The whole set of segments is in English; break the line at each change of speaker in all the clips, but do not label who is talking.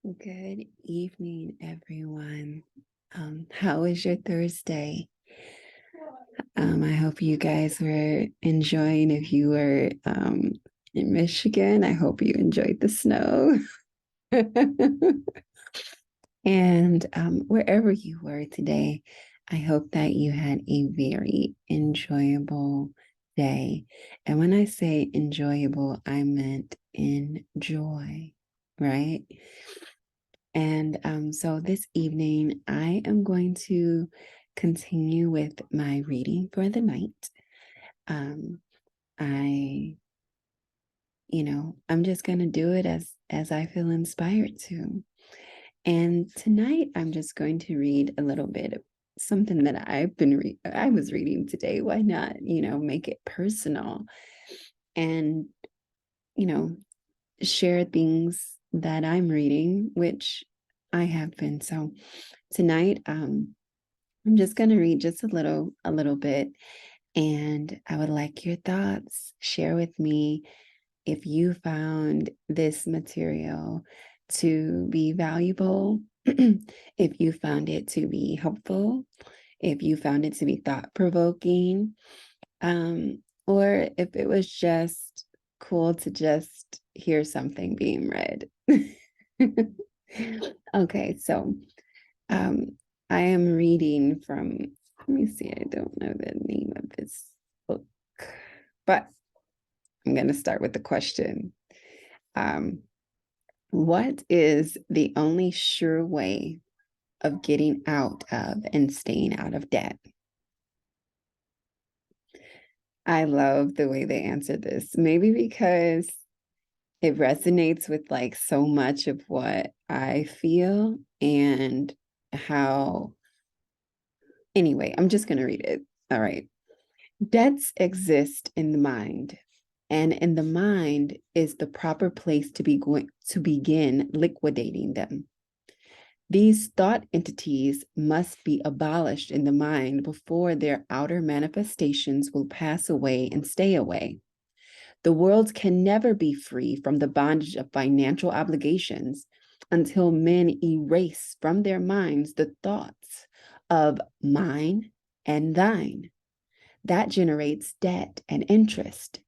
Good evening, everyone. How was your Thursday? I hope you guys were enjoying. If you were in Michigan, I hope you enjoyed the snow. And wherever you were today, I hope that you had a very enjoyable day. And when I say enjoyable, I meant enjoy, right? And so this evening, I am going to continue with my reading for the night. Um, I, I'm just going to do it as I feel inspired to. And tonight, I'm just going to read a little bit of something that I was reading today. Why not, make it personal and, you know, share things that I'm reading, which I have been. So tonight, I'm just going to read just a little bit, and I would like your thoughts. Share with me if you found this material to be valuable, if you found it to be helpful, if you found it to be thought-provoking, or if it was just cool to just hear something being read. Okay, so um, I am reading from, let me see, I don't know the name of this book, but I'm going to start with the question. Um, what is the only sure way of getting out of and staying out of debt? I love the way they answer this, maybe because it resonates with like so much of what I feel and how, anyway, I'm just going to read it. All right. Debts exist in the mind, and in the mind is the proper place to begin liquidating them. These thought entities must be abolished in the mind before their outer manifestations will pass away and stay away. The world can never be free from the bondage of financial obligations until men erase from their minds the thoughts of mine and thine. That generates debt and interest.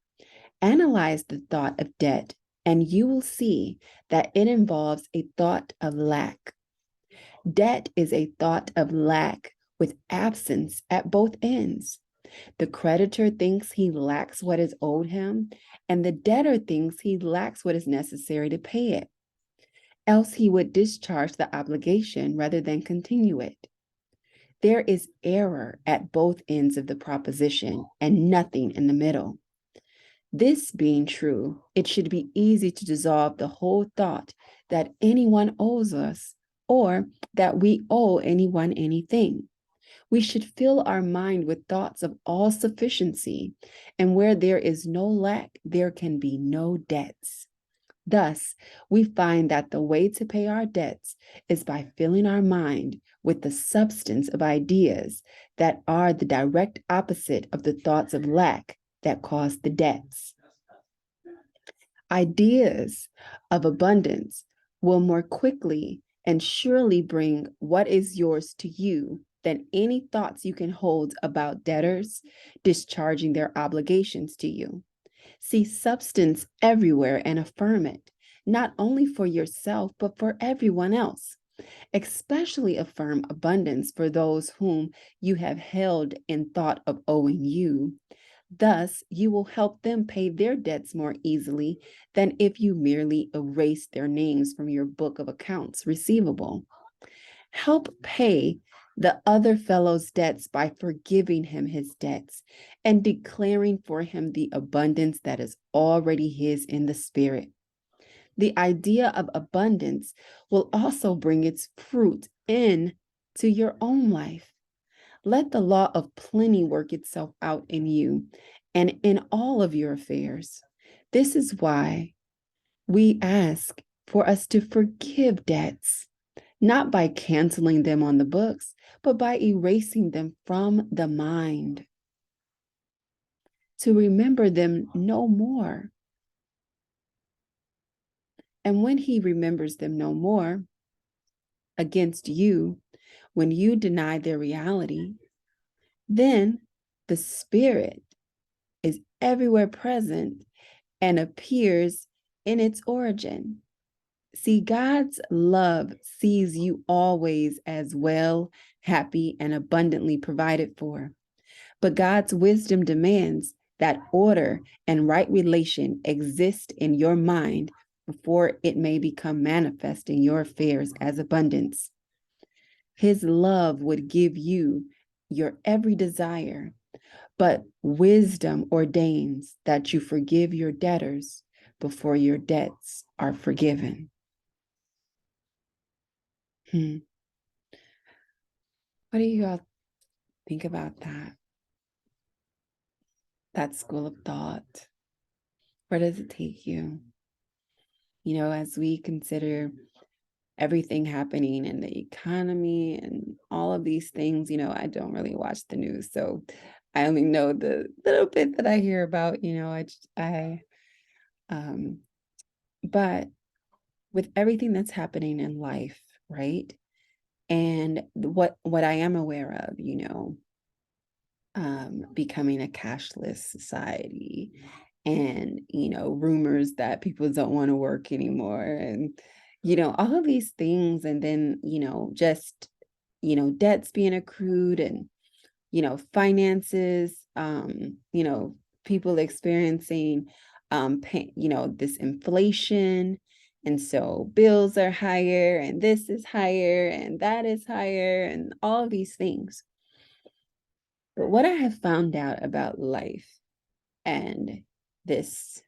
Analyze the thought of debt, and you will see that it involves a thought of lack. Debt is a thought of lack with absence at both ends. The creditor thinks he lacks what is owed him, and the debtor thinks he lacks what is necessary to pay it. Else he would discharge the obligation rather than continue it. There is error at both ends of the proposition and nothing in the middle. This being true, it should be easy to dissolve the whole thought that anyone owes us or that we owe anyone anything. We should fill our mind with thoughts of all sufficiency, and where there is no lack, there can be no debts. Thus, we find that the way to pay our debts is by filling our mind with the substance of ideas that are the direct opposite of the thoughts of lack that cause the debts. Ideas of abundance will more quickly and surely bring what is yours to you than any thoughts you can hold about debtors discharging their obligations to you. See substance everywhere and affirm it, not only for yourself, but for everyone else. Especially affirm abundance for those whom you have held in thought of owing you. Thus, you will help them pay their debts more easily than if you merely erase their names from your book of accounts receivable. Help pay the other fellow's debts by forgiving him his debts and declaring for him the abundance that is already his in the Spirit. The idea of abundance will also bring its fruit in to your own life. Let the law of plenty work itself out in you and in all of your affairs. This is why we ask for us to forgive debts, not by canceling them on the books, but by erasing them from the mind, to remember them no more. And when he remembers them no more against you, when you deny their reality, then the Spirit is everywhere present and appears in its origin. See, God's love sees you always as well, happy, and abundantly provided for. But God's wisdom demands that order and right relation exist in your mind before it may become manifest in your affairs as abundance. His love would give you your every desire, but wisdom ordains that you forgive your debtors before your debts are forgiven. What do you all think about that? That school of thought. Where does it take you? You know, as we consider everything happening in the economy and all of these things, you know, I don't really watch the news, so I only know the little bit that I hear about, you know, but with everything that's happening in life, right? And what I am aware of, you know, becoming a cashless society, and you know, rumors that people don't want to work anymore, and you know, all of these things, and then you know, just you know, debts being accrued, and you know, finances, you know, people experiencing you know, this inflation, and so bills are higher, and this is higher, and that is higher, and all of these things. But what I have found out about life and this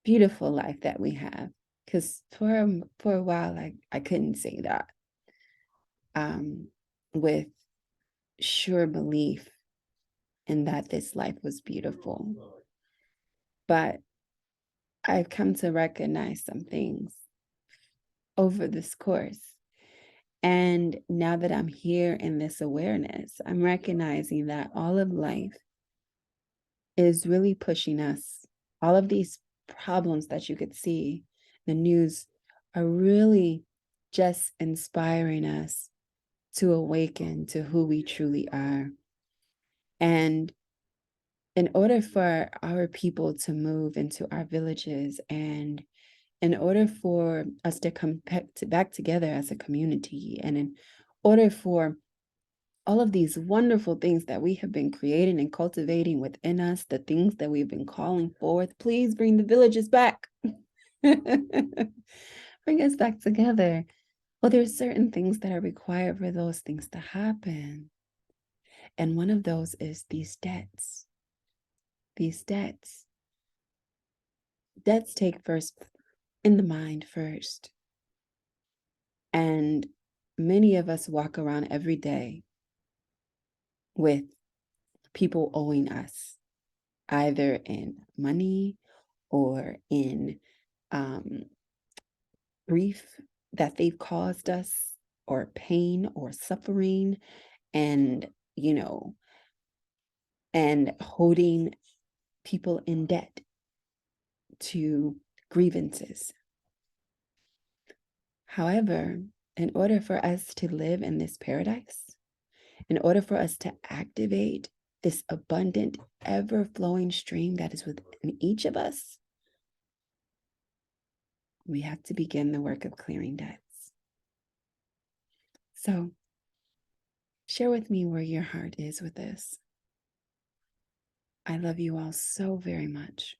beautiful life that we have, because for a while I couldn't say that with sure belief in that this life was beautiful. But I've come to recognize some things over this course. And now that I'm here in this awareness, I'm recognizing that all of life is really pushing us. All of these problems that you could see, the news, are really just inspiring us to awaken to who we truly are. And in order for our people to move into our villages, and in order for us to come back together as a community, and in order for all of these wonderful things that we have been creating and cultivating within us, the things that we've been calling forth, please bring the villages back. Bring us back together. Well, there's certain things that are required for those things to happen. And one of those is these debts. These debts. Debts take first in the mind first. And many of us walk around every day with people owing us, either in money or in grief that they've caused us, or pain or suffering, and you know, and holding people in debt to grievances. However, in order for us to live in this paradise, in order for us to activate this abundant, ever-flowing stream that is within each of us, we have to begin the work of clearing debts. So, share with me where your heart is with this. I love you all so very much.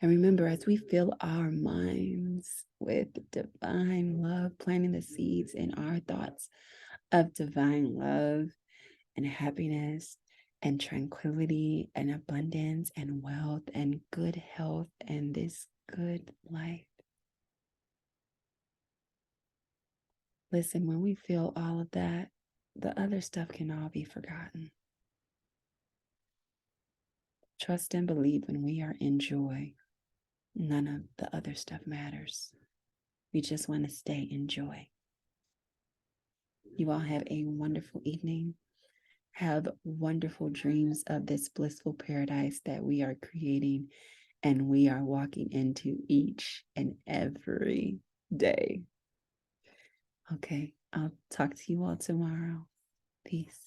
And remember, as we fill our minds with divine love, planting the seeds in our thoughts of divine love and happiness and tranquility and abundance and wealth and good health and this good life. Listen, when we feel all of that, the other stuff can all be forgotten. Trust and believe when we are in joy, none of the other stuff matters. We just want to stay in joy. You all have a wonderful evening. Have wonderful dreams of this blissful paradise that we are creating and we are walking into each and every day. Okay, I'll talk to you all tomorrow. Peace.